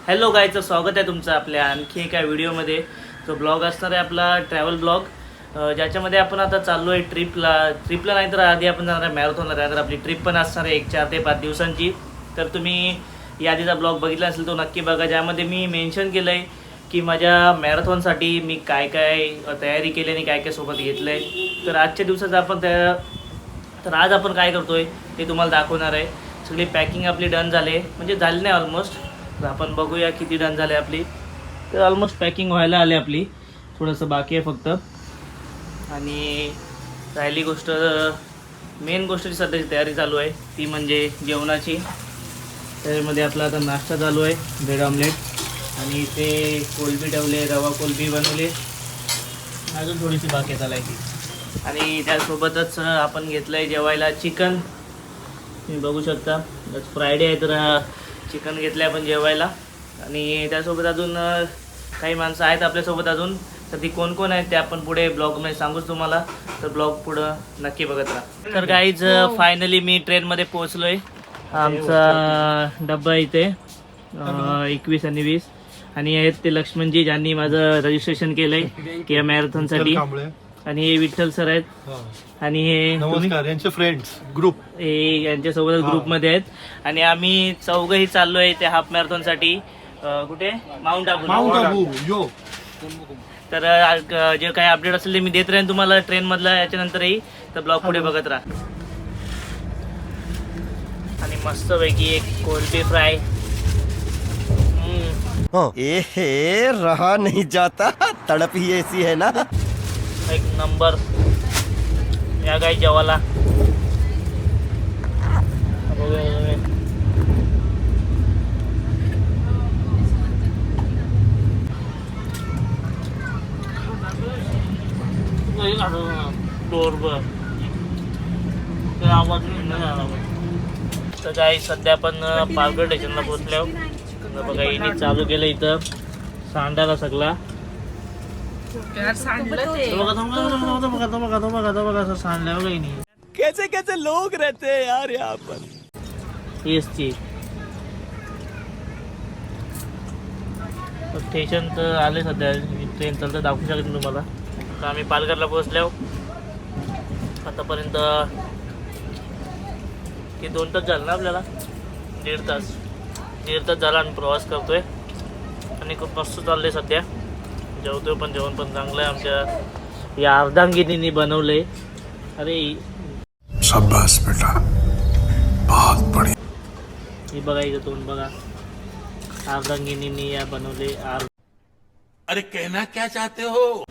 Hello गायचं स्वागत आहे तुमचं आपल्या आणखी एका व्हिडिओमध्ये. तो ब्लॉग असणार आहे आपला ट्रॅव्हल ब्लॉग, ज्याच्यामध्ये आपण आता चाललो आहे ट्रिपला नाही तर आधी आपण जाणार आहे मॅरेथॉनला. त्यानंतर आपली ट्रिप पण असणार आहे 4 ते 5 दिवसांची. तर तुम्ही यादीचा ब्लॉग बघितला असेल तो नक्की बघा, ज्यामध्ये मी मेन्शन केलं आहे की माझ्या मॅरेथॉनसाठी मी काय काय तयारी केली आणि काय काय सोबत घेतलं आहे. तर आजच्या दिवसात आपण तर आज आपण काय करतो आहे ते तुम्हाला दाखवणार आहे. सगळी पॅकिंग आपली डन झाली आहे, म्हणजे झाली नाही ऑलमोस्ट. तर आपण बघूया किती डन झाले आपली. तर ऑलमोस्ट पॅकिंग व्हायला आली आपली, थोडंसं बाकी आहे फक्त. आणि राहिली गोष्ट, मेन गोष्टीची सध्याची तयारी चालू आहे ती म्हणजे जेवणाची. त्यामध्ये आपला आता नाश्ता चालू आहे, ब्रेड ऑमलेट. आणि ते कोलबी ठेवले, रवा कोलबी बनवले, अजून थोडीशी बाकी चालायची. आणि त्यासोबतच आपण घेतलं आहे जेवायला चिकन. तुम्ही बघू शकता आज फ्रायडे आहे तर चिकन घेतलं आहे आपण जेवायला. आणि त्यासोबत अजून काही माणसं आहेत आपल्यासोबत अजून. तर ती कोण कोण आहेत ते आपण पुढे ब्लॉगमध्ये सांगूच तुम्हाला. तर ब्लॉग पुढं नक्की बघत राहा. तर गाईज फायनली मी ट्रेनमध्ये पोहोचलो आहे. आमचा डब्बा इथे 21 आणि 20. आणि आहेत ते लक्ष्मणजी ज्यांनी माझं रजिस्ट्रेशन केलं आहे या मॅरेथॉनसाठी. आणि हे विठ्ठल सर आहेत. आणि हे नमस्कार, यांचे फ्रेंड्स ग्रुप हे यांच्यासोबत ग्रुपमध्ये आहेत. आणि आम्ही चौघही चाललो आहे त्या हाफ मॅरेथॉनसाठी. कुठे? माउंट आबू. यो. तर जे काही अपडेट असेल ते मी देत राहीन तुम्हाला ट्रेनमधला याच्यानंतरही. तर ब्लॉग पुढे बघत राहा. आणि मस्तपैकी एक कोलबी फ्राय. ए रहा नहीं जाता, तड़प ही ऐसी है ना. एक नंबर. या काही जेवायला तर काही सध्या आपण पालघर स्टेशनला पोहोचलो. बघा हिने चालू केलं इथं सांडायला सगळा. कैसे कैसे लोग रहते हैं यार यहाँ पर. स्टेशन तर आले सध्या, ट्रेन चालतं दाखवू शकत तुम्हाला. तर आम्ही पालघरला पोहोचलो. आतापर्यंत ते 2 तास झालं ना आपल्याला, 1.5 तास झाला आणि प्रवास करतोय. आणि खूप मस्त चाललंय सध्या. जेवतोय पण, जेवण पण चांगलं आहे. आमच्या या अर्धांगिनीने बनवलंय. अरे शाबाश बेटा, बहुत बढ़िया. हे बघा इथं तोंड बघा, अर्धांगिनीने या बनवले. अरे कहना क्या चाहते हो.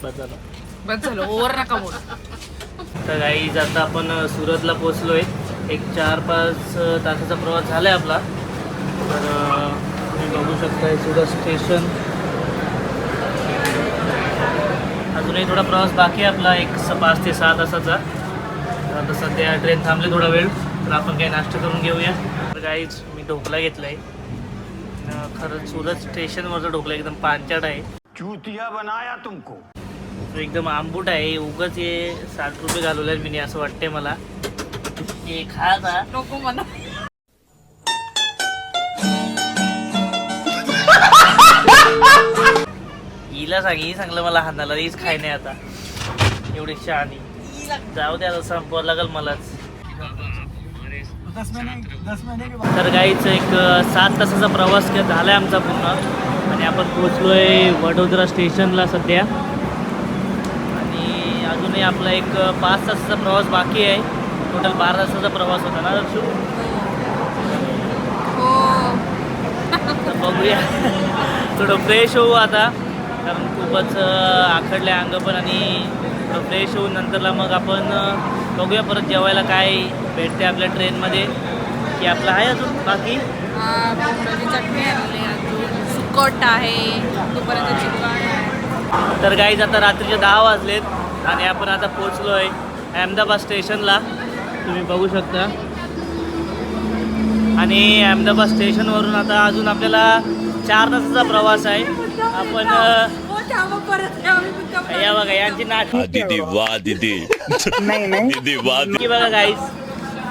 बस झालं ओव्हर नका बोल. तर गाईज आता आपण सुरतला पोहोचलोय. एक 4-5 तासाचा प्रवास झालाय आपला. तर तुम्ही बघू शकता सुरत स्टेशन. अजूनही थोडा प्रवास बाकी आहे आपला, एक 5 ते 6 तासाचा. आता सध्या ट्रेन थांबले थोडा वेळ, तर आपण काही नाश्ता करून घेऊया. तर गाईज मी ढोकळा घेतला आहे. खरंच सुरत स्टेशनवरचा ढोकळा एकदम पांचट आहे. चूतिया बनाया तुमको. एकदम आंबूट आहे. उगाच हे 60 रुपये घालवले मी, असं वाटतंय मला. हे खा जा नको मला. हिला ही सांगलं मला हाताला, हीच खाय नाही आता. एवढी शहाणी. जाऊ द्या, आता संपवावं लागेल मलाच. तर गाईच एक 7 तासाचा प्रवास झालाय आमचा पूर्ण. आणि आपण पोहोचलोय वडोदरा स्टेशनला सध्या. आणि अजूनही आपला एक 5 तासाचा प्रवास बाकी आहे. टोटल 12 तासाचा प्रवास होता ना दर्शू. तर बघूया, थोडं फ्रेश होऊ आता, कारण खूपच आखडले अंग पण. आणि थोडं फ्रेश होऊन नंतरला मग आपण बघूया परत जेवायला काय भेटते आपल्या ट्रेनमध्ये. की आपलं आहे अजून बाकी चटणी अजून सुकट आहे, तोपर्यंत चिकन आहे. तर गाईज आता रात्रीचे 10 वाजलेत आणि आपण आता पोहोचलो आहे अहमदाबाद स्टेशनला. तुम्ही बघू शकता. आणि अहमदाबाद स्टेशनवरून आता अजून आपल्याला 4 तासाचा प्रवास आहे. आपण या बघा यांची दीदी वाह दीदी. दीदी वाह. बघा गाईज,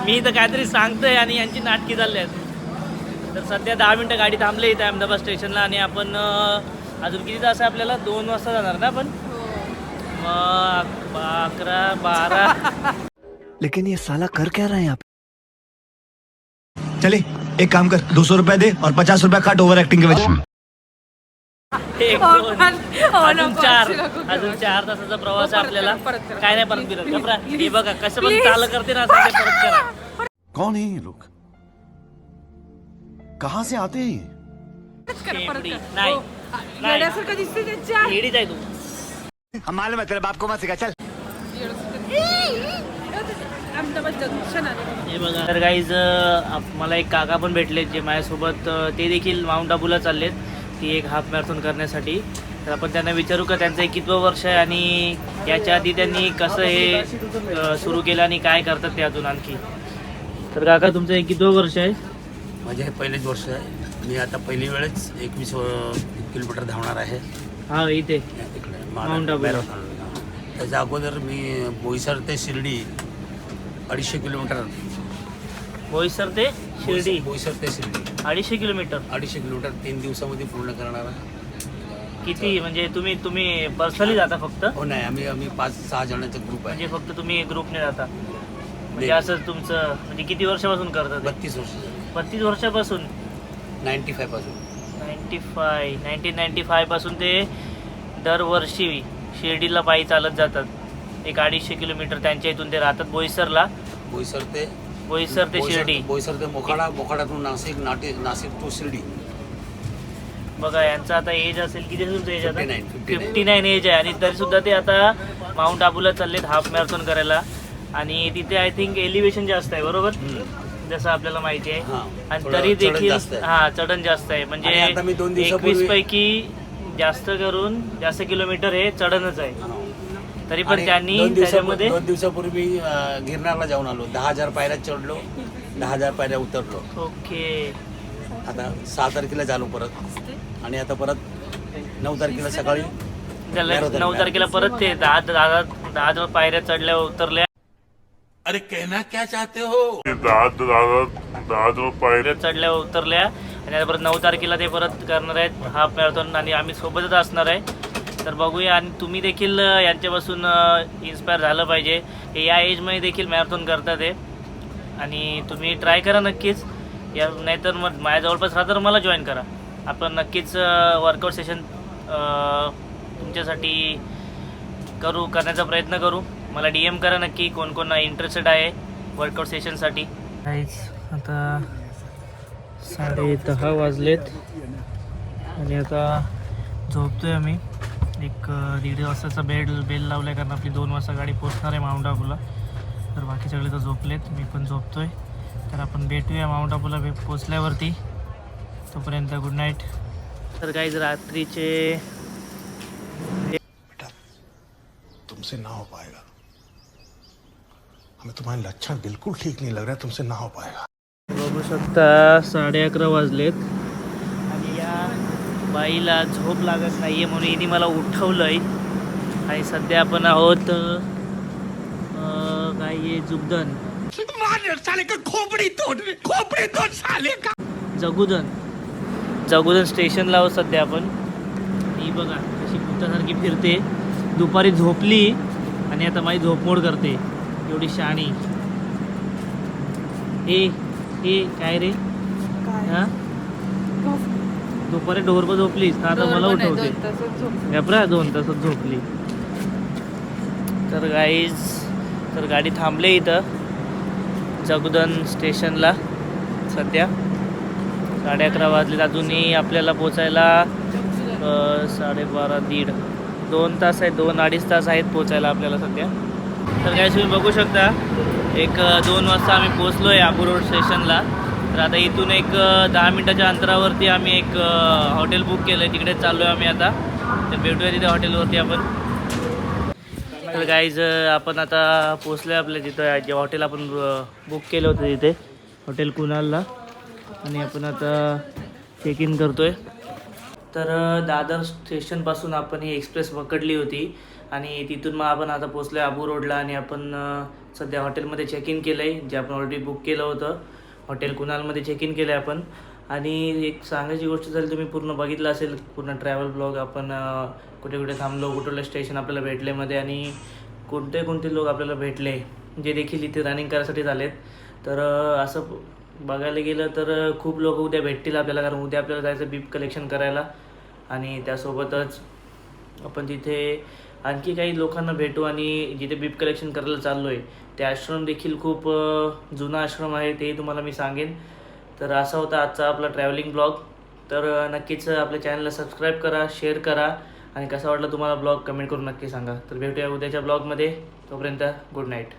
मी तर काहीतरी सांगतोय आणि यांची नाटकी चालली आहेत. तर सध्या 10 मिनटं गाडी थांबली इथे अहमदाबाद स्टेशनला आणि आपण अजून किती तास आहे आपल्याला 2 वाजता जाणार ना आपण मग 11 12 लेकिन ये साला कर क्या रहा है यहाँ पे? चले एक काम कर 200 रुपया दे और 50 रुपया काट ओवर एक्टिंग के वजह 1 2 अजून 4 तासाचा प्रवास आहे आपल्याला काय नाही परत फिरत घबरा हे बघा कसं पण चाल करते ना असं ते परत करा कौन है ये लोग कहाँ से आते हैं ये? शेपडी. नाही येड्यासारखं दिसते त्यांच्या येडीच आहे तू हम मालूम है तेरे बाप को मत सिखा चल अहमदाबाद जंक्शन आले हे बघा तर गाईज मला एक काका पण भेटलेत जे माझ्यासोबत ते देखील माउंट आबूला चाललेत ती एक हाफ मॅरेथॉन करण्यासाठी तर आपण त्यांना विचारू का त्यांचं एक कितवं वर्ष आहे आणि याच्या आधी त्यांनी कसं हे सुरू केलं आणि काय करतात ते अजून आणखी तर काका तुमचं एक कितवं वर्ष आहे माझे हे पहिलेच वर्ष आहे मी आता पहिली वेळेच 21 किलोमीटर धावणार आहे हा इथे इकडे माउंट आबूला. मॅरेथॉन. त्याच्या अगोदर मी बोईसर ते शिर्डी 250 किलोमीटर बोईसर ते शिर्डी बोईसर ते शिर्डी 250 किलोमीटर 250 किलोमीटर 3 दिवसामध्ये पूर्ण करणार आहे. किती म्हणजे तुम्ही पर्सनली जाता फक्त हो नाही आम्ही 5-6 जणांचा ग्रुप आहे म्हणजे फक्त तुम्ही ग्रुपने जाता म्हणजे असं तुमचं म्हणजे किती वर्षापासून करता ते? 32 वर्ष 32 वर्षापासून 95 पासून 1995 पासून ते दरवर्षी शिर्डीला पायी चालत जातात एक 250 किलोमीटर त्यांच्या इथून ते राहतात बोईसरला बोईसर ते शिर्डी बोईसर ते मोखाडातून नाशिक टू शिर्डी बघा यांचं आता एज असेल किती असेल तुमचं एज आता 59. 59 एज आहे आणि तरी सुद्धा ते आता माउंट आबूला चाललेत हाफ मॅरेथॉन करायला आणि तिथे आय थिंक एलिव्हेशन जास्त आहे बरोबर जसं आपल्याला माहिती आहे हां. आणि थोडं तरी चढण देखील जास्त आहे. हा चढण जास्त आहे आणि आता मी 2 म्हणजे दिवसापूर्वी- 21 पैकी जास्त किलोमीटर हे चढणच आहे तरी पण आणि त्यांनी 2 त्याच्यामध्ये दिवसापूर्वी गिरनारला जाऊन आलो 10,000 पायऱ्या चढलो 10,000 पायऱ्या उतरलो ओके आता 6 तारखेला चालू परत आणि आता परत 9 तारखेला सकाळी marathon. 9 तारखेला परत ते 10 पायऱ्या चढल्या उतरल्या अरे कहना क्या चाहते हो पायऱ्या चढल्या उतरल्या आणि आता परत 9 तारखेला ते परत करणार आहेत हाफ मॅरेथॉन आणि आम्ही सोबतच असणार आहे तर बघूया आणि तुम्ही देखील यांच्यापासून इन्स्पायर झालं पाहिजे हे या एजमध्ये देखील मॅरेथॉन करतात आहे आणि तुम्ही ट्राय करा नक्कीच या नाहीतर मग माझ्या जवळपास राहतं तर मला जॉईन करा आपण नक्कीच वर्कआउट सेशन तुमच्यासाठी करण्याचा प्रयत्न करू मला DM करा नक्की कोण कोण इंटरेस्टेड आहे वर्कआउट सेशनसाठी आता 10:30 वाजलेत आणि आता झोपतोय आम्ही एक 1:30 वाजताचा बेल लावला आहे कारण आपली 2 वाजता गाडी पोचणार आहे माउंट आबूला तर बाकी सगळे तर झोपलेत मी पण झोपतोय तर आपण भेटूया माउंट आबूला पोचल्यावरती तोपर्यंत गुड नाईट तर काही रात्रीचे तुमसे ना हो पाएगा हमें तुम्हारे लक्षण बिल्कुल ठीक नहीं लग रहा है तुमसे ना हो पाएगा बघू शकता 11:30 वाजलेत आणि या बाईला झोप लागत नाही आहे म्हणून हिने मला उठवलं आहे आणि सध्या आपण आहोत काय आहे जुगदन जगुदन स्टेशनला आहोत सध्या आपण ही बघा कशी भूतासारखी फिरते दुपारी झोपली आणि आता माझी झोपमोड करते एवढी शहाणी ए काय रे हा दुपारी ढोरबं झोपलीस ना आता मला उठवते घाबरा 2 तासात झोपली तर गाईज तर गाडी थांबले इथं जगुदन स्टेशनला सध्या 11:30 वाजलेत अजूनही आपल्याला पोचायला 12:30 1:30 2 तास आहेत 2-2.5 तास आहेत पोचायला आपल्याला सध्या तर काय तुम्ही बघू शकता एक 2 वाजता आम्ही पोचलो आहे आबू रोड स्टेशनला तर आता इथून एक 10 मिनिटाच्या अंतरावरती आम्ही एक हॉटेल बुक केलं आहे तिकडेच चाललो आहे आम्ही आता तर भेटूया तिथे हॉटेलवरती आपण तर गाईज आपण आता पोचलो आहे आपल्या तिथं जे हॉटेल आपण बुक केलं होतं तिथे हॉटेल कुणालला आणि आपण आता चेक इन करतो आहे तर दादर स्टेशनपासून आपण ही एक्सप्रेस पकडली होती आणि तिथून मग आपण आता पोचलो आहे आबू रोडला आणि आपण सध्या हॉटेलमध्ये चेक इन केलं आहे जे आपण ऑलरेडी बुक केलं होतं हॉटेल कुणालमध्ये चेक इन केलं आहे आपण आणि एक सांगायची गोष्ट झाली, तुम्ही पूर्ण बघितलं असेल पूर्ण ट्रॅव्हल ब्लॉग. आपण कुठे कुठे थांबलो, कुठलं स्टेशन आपल्याला भेटलेमध्ये आणि कोणते कोणते लोक आपल्याला भेटले जे देखील इथे रनिंग करायसाठी आलेत. तर असं बघायला गेलं तर खूप लोक उद्या भेटतील आपल्याला, कारण उद्या आपल्याला जायचं बीप कलेक्शन करायला. आणि त्यासोबतच आपण तिथे आणखी काही लोकांना भेटू आणि जिथे बीप कलेक्शन करायला चाललो आहे ते आश्रम देखील खूप जुना आश्रम आहे, ते तुम्हाला मी सांगेन. तर असा होता आजचा आपला ट्रॅव्हलिंग ब्लॉग. तर नक्कीच आपल्या चॅनलला सबस्क्राईब करा, शेअर करा आणि कसा वाटला तुम्हाला ब्लॉग कमेंट करून नक्की सांगा. तर भेटूया उद्याच्या ब्लॉगमध्ये. तोपर्यंत गुड नाईट.